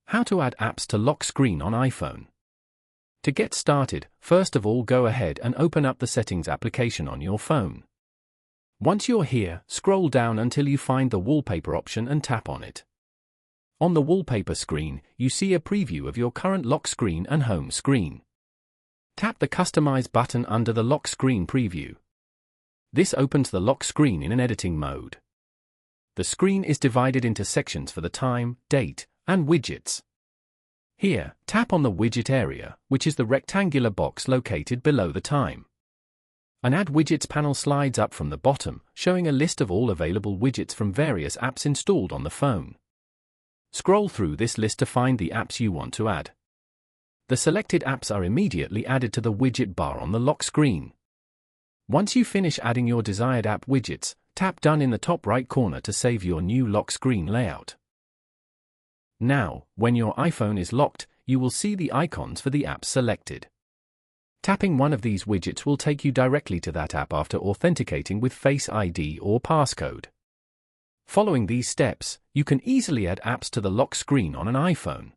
How to add apps to lock screen on iPhone. To get started, first of all go ahead and open up the Settings application on your phone. Once you're here, scroll down until you find the Wallpaper option and tap on it. On the wallpaper screen, you see a preview of your current lock screen and home screen. Tap the Customize button under the lock screen preview. This opens the lock screen in an editing mode. The screen is divided into sections for the time, date, and widgets. Here, tap on the widget area, which is the rectangular box located below the time. An Add Widgets panel slides up from the bottom, showing a list of all available widgets from various apps installed on the phone. Scroll through this list to find the apps you want to add. The selected apps are immediately added to the widget bar on the lock screen. Once you finish adding your desired app widgets, tap Done in the top right corner to save your new lock screen layout. Now, when your iPhone is locked, you will see the icons for the apps selected. Tapping one of these widgets will take you directly to that app after authenticating with Face ID or passcode. Following these steps, you can easily add apps to the lock screen on an iPhone.